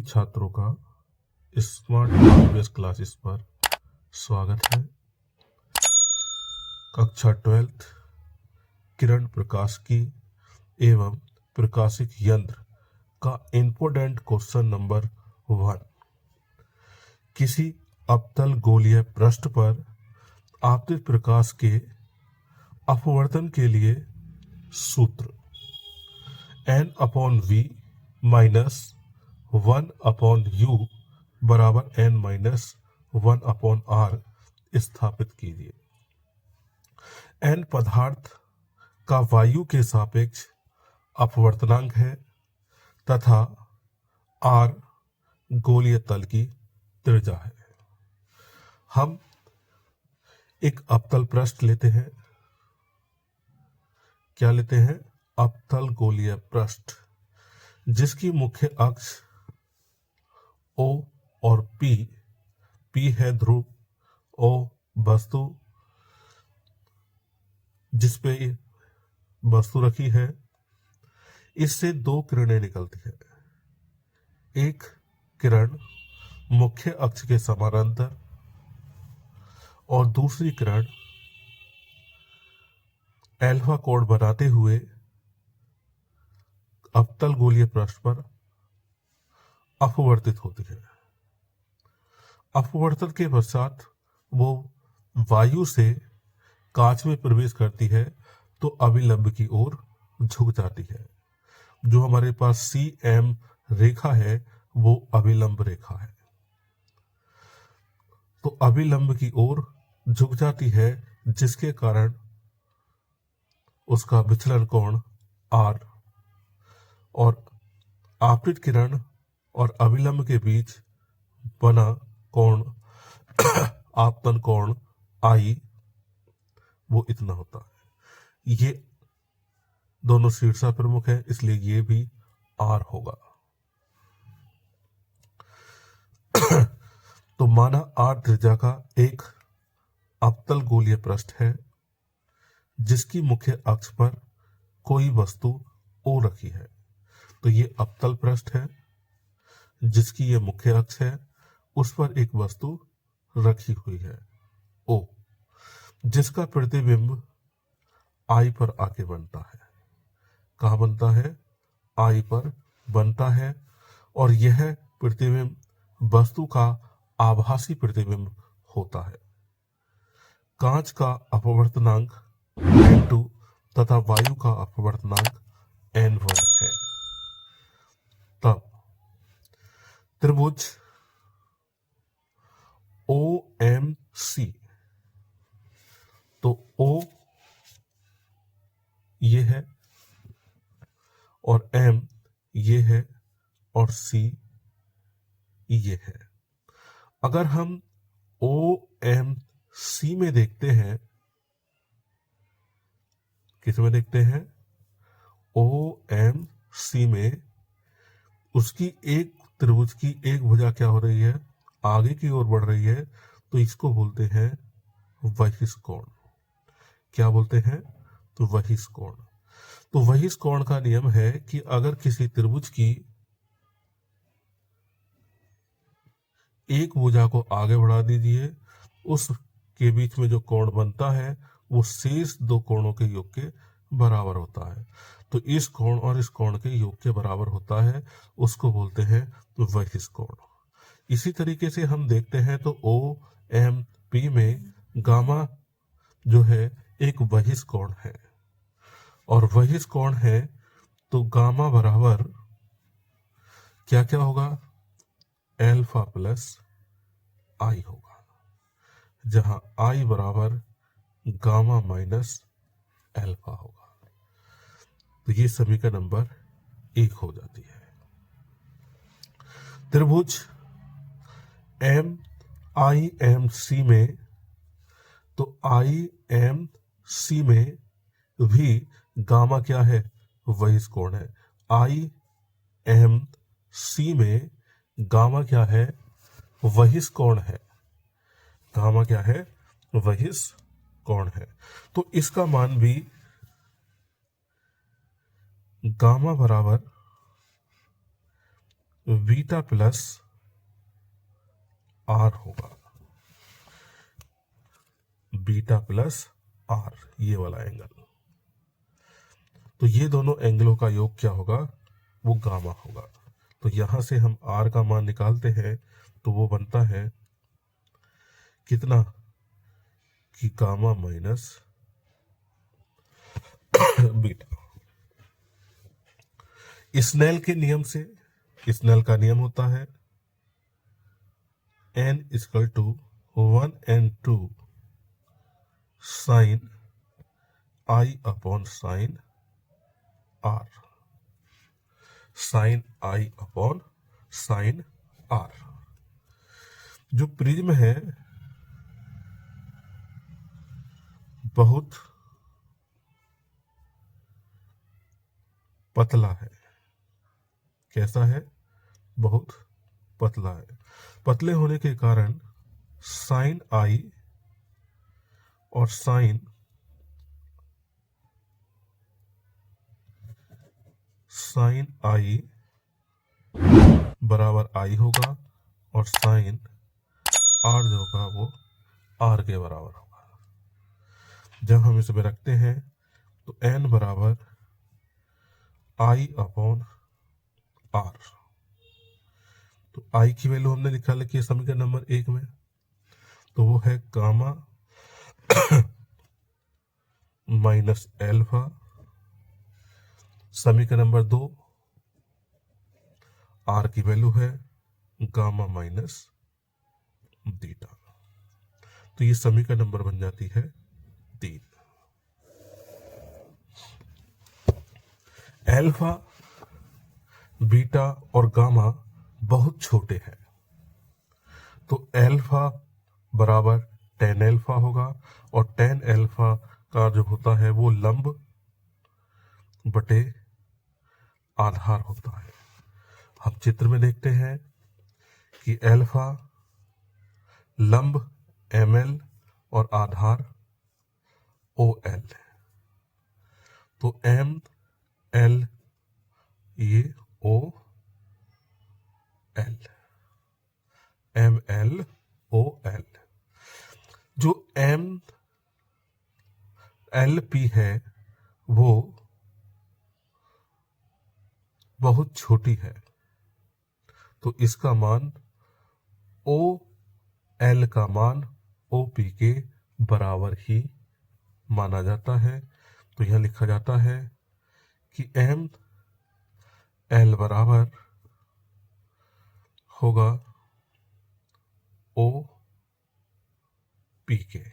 छात्रों का smart RBS classes पर स्वागत है। कक्षा 12th किरण प्रकाश की एवं प्रकाशिक यंत्र का इम्पोर्टेंट क्वेश्चन नंबर 1। किसी अवतल गोलीय पृष्ठ पर आपतित प्रकाश के अपवर्तन के लिए सूत्र n/v माइनस 1/u बराबर n-1/r स्थापित कीजिए। n पदार्थ का वायु के सापेक्ष अपवर्तनांक है तथा r गोलीय तल की त्रिज्या है। हम एक अवतल पृष्ठ लेते हैं। क्या लेते हैं? अवतल गोलीय पृष्ठ जिसकी मुख्य अक्ष O और P है ध्रुव, O वस्तु जिसपे वस्तु रखी है। इससे दो किरणें निकलती है। एक किरण मुख्य अक्ष के समानांतर और दूसरी किरण एल्फा कोण बनाते हुए अवतल गोलीय पृष्ठ पर अपवर्तित होती है। अपवर्तन के पश्चात वो वायु से कांच में प्रवेश करती है तो अभिलंब की ओर झुक जाती है। जो हमारे पास CM रेखा है वो अभिलंब रेखा है। तो अभिलंब की ओर झुक जाती है जिसके कारण उसका विचलन कोण R और आपतित किरण और अभिलंब के बीच बना कोण आपतन कोण I वो इतना होता है। ये दोनों शीर्षा प्रमुख है इसलिए ये भी R होगा। तो माना R त्रिज्या का एक अवतल गोलीय पृष्ठ है जिसकी मुख्य अक्ष पर कोई वस्तु O रखी है। तो ये अवतल पृष्ठ है जिसकी ये मुख्य अक्ष है, उस पर एक वस्तु रखी हुई है O, जिसका प्रतिबिंब I पर आके बनता है। कहाँ बनता है? I पर बनता है और यह प्रतिबिंब वस्तु का आभासी प्रतिबिंब होता है। कांच का अपवर्तनांक n2 तथा वायु का अपवर्तनांक n1 है। तब त्रिभुज OMC, तो O ये है और M ये है और C ये है। अगर हम OMC में देखते हैं, किस में देखते हैं? OMC में उसकी एक त्रिभुज की एक भुजा क्या हो रही है? आगे की ओर बढ़ रही है, तो इसको बोलते हैं बहिष्कोण। क्या बोलते हैं? तो बहिष्कोण। तो बहिष्कोण का नियम है कि अगर किसी त्रिभुज की एक भुजा को आगे बढ़ा दीजिए, उसके बीच में जो कोण बनता है वो शेष दो कोणों के योग के बराबर होता है। तो इस कोण और इस कोण के योग के बराबर होता है, उसको बोलते हैं बहिष्कोण। इसी तरीके से हम देखते हैं तो OMP में गामा जो है एक बहिष्कोण है और बहिष्कोण है तो गामा बराबर क्या क्या होगा? एल्फा प्लस I होगा, जहां I बराबर गामा माइनस एल्फा होगा। तो ये समीकरण नंबर 1 हो जाती है। त्रिभुज MIMC में, तो IMC में भी गामा क्या है? बहिष्कोण है। IMC में गामा क्या है? बहिष्कोण है। गामा क्या है? बहिष्कोण है। तो इसका मान भी गामा बराबर बीटा प्लस आर होगा, बीटा प्लस आर, ये वाला एंगल। तो ये दोनों एंगलों का योग क्या होगा, वो गामा होगा। तो यहां से हम आर का मान निकालते हैं तो वो बनता है कितना, कि गामा माइनस बीटा। स्नेल के नियम से, स्नेल का नियम होता है n equal to 1n2 sine i upon sine r, sine i upon sine r। जो प्रिज्म है बहुत पतला है, कैसा है, बहुत पतला है। पतले होने के कारण साइन i और साइन i बराबर i होगा और साइन r जो होगा वो r के बराबर होगा। जब हम इसमें रखते हैं तो n बराबर i अपॉन r, तो i की वैल्यू हमने निकाल की है समीकरण नंबर 1 में, तो वो है गामा माइनस एल्फा। समीकरण नंबर 2 r की वैल्यू है गामा माइनस बीटा। तो ये समीकरण नंबर बन जाती है 3। एल्फा, बीटा और गामा बहुत छोटे हैं, तो एल्फा बराबर टेन एल्फा होगा और टेन एल्फा का जो होता है वो लंब बटे आधार होता है। हम चित्र में देखते हैं कि एल्फा लंब ml और आधार OL, तो ML ये OL, MLOL। जो MLP है वो बहुत छोटी है, तो इसका मान OL का मान OP के बराबर ही माना जाता है। तो यह लिखा जाता है कि ML बराबर होगा OP के।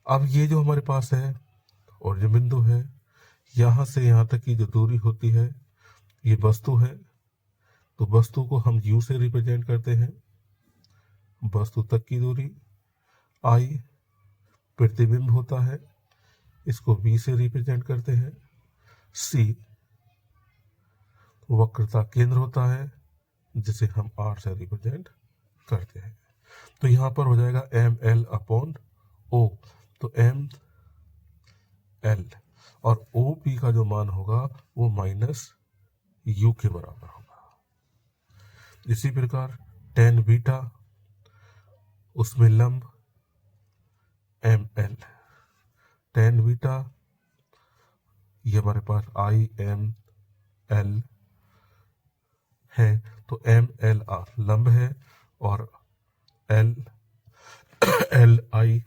अब ये जो हमारे पास है और जो बिंदु है, यहां से यहां तक की जो दूरी होती है ये वस्तु है, तो वस्तु को हम U से रिप्रेजेंट करते हैं। वस्तु तक की दूरी I प्रतिबिंब होता है, इसको V से रिप्रेजेंट करते हैं। C वक्रता केंद्र होता है, जिसे हम R से रिप्रेजेंट करते हैं। तो यहां पर हो जाएगा ML अपॉन O, तो ML और OP का जो मान होगा वो माइनस U के बराबर होगा। इसी प्रकार टेन बीटा, उसमें लंब ML, टेन बीटा ये हमारे पास IML है, तो MLR लंब है और LI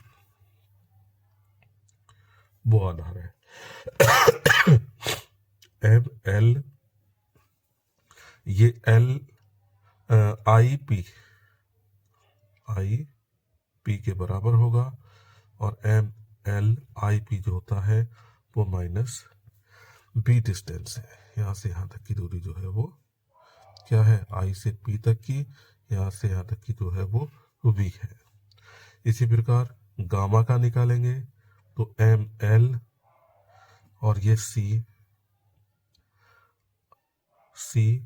वो आधार है। ML ये IP के बराबर होगा और MLIP जो होता है वो माइनस B डिस्टेंस है। यहाँ से यहाँ तक की दूरी जो है वो क्या है, I से P तक की, यहाँ से यहाँ तक की जो है वो V है। इसी प्रकार गामा का निकालेंगे तो ML और ये CL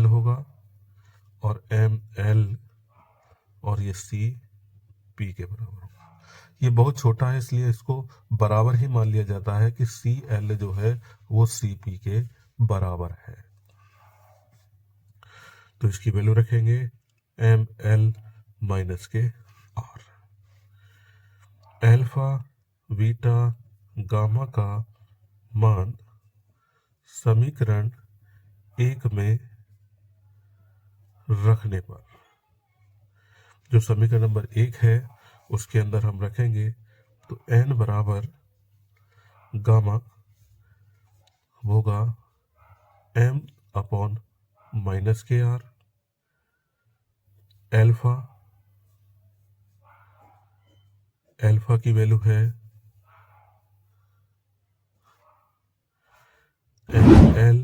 होगा और ML और ये CP के बराबर होगा। ये बहुत छोटा है इसलिए इसको बराबर ही मान लिया जाता है कि CL जो है वो CP के बराबर है। तो इसकी वैल्यू रखेंगे M L minus K R. Alpha beta gamma का मान समीकरण 1 में रखने पर, जो समीकरण नंबर 1 है उसके अंदर हम रखेंगे तो n बराबर गामा होगा m upon minus K R. Alpha की वैल्यू है M L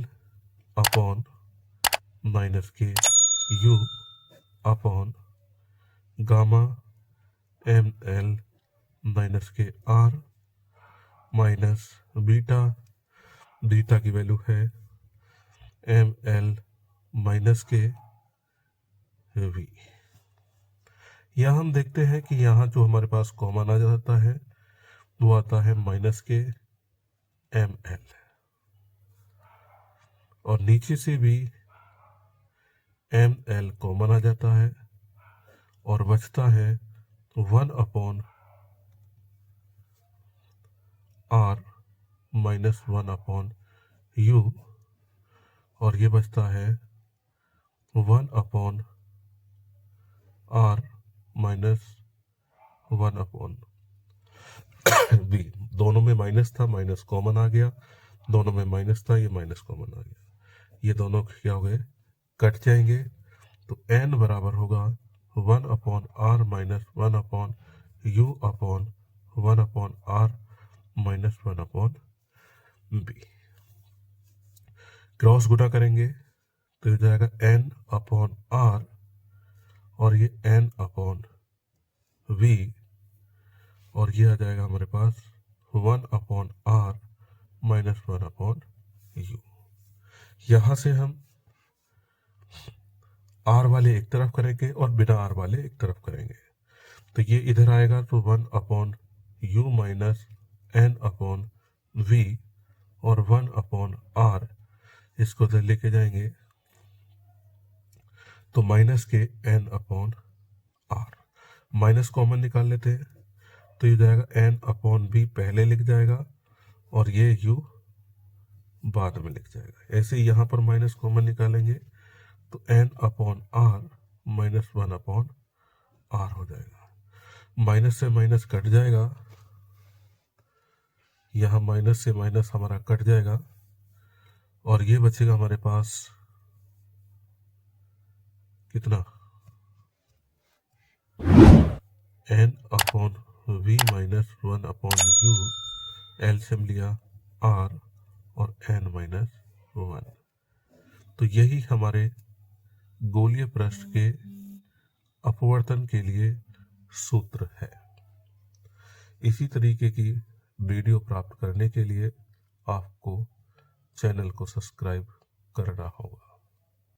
upon minus K U upon gamma M L minus K R minus beta की वैल्यू है M L minus K V. यहाँ हम देखते हैं कि यहाँ जो हमारे पास कॉमन आ जाता है वो आता है माइनस के एम एल, और नीचे से भी एम एल कॉमन आ जाता है और बचता है 1 upon R minus 1 upon U, और ये बचता है 1 upon R minus 1 upon B. दोनों में माइनस था, माइनस कॉमन आ गया, दोनों में माइनस था, ये माइनस कॉमन आ गया, ये दोनों क्या हो गए, कट जाएंगे। तो n बराबर होगा 1 upon R minus 1 upon U upon 1 upon R minus 1 upon B. Cross गुणा करेंगे तो ये जाएगा n अपॉन आर और ये n अपॉन v, और ये आ जाएगा हमारे पास 1 upon R minus 1 upon U. यहां से हम आर वाले एक तरफ करेंगे और बिना आर वाले एक तरफ करेंगे, तो ये इधर आएगा तो 1 upon U minus N upon V और 1 अपॉन आर, इसको इधर लेके जाएंगे तो minus K N upon R. Minus common निकाल लेते हैं तो ये जाएगा एन अपॉन बी पहले लिख जाएगा और ये यू बाद में लिख जाएगा। ऐसे ही यहाँ पर माइनस कॉमन निकालेंगे तो N upon R minus 1 upon R हो जाएगा। माइनस से माइनस कट जाएगा, यहाँ माइनस से माइनस हमारा कट जाएगा और ये बचेगा हमारे पास कितना, N upon V minus 1 upon U, LCM लिया आर और एन माइनस 1। तो यही हमारे गोलीय पृष्ठ के अपवर्तन के लिए सूत्र है। इसी तरीके की वीडियो प्राप्त करने के लिए आपको चैनल को सब्सक्राइब करना होगा।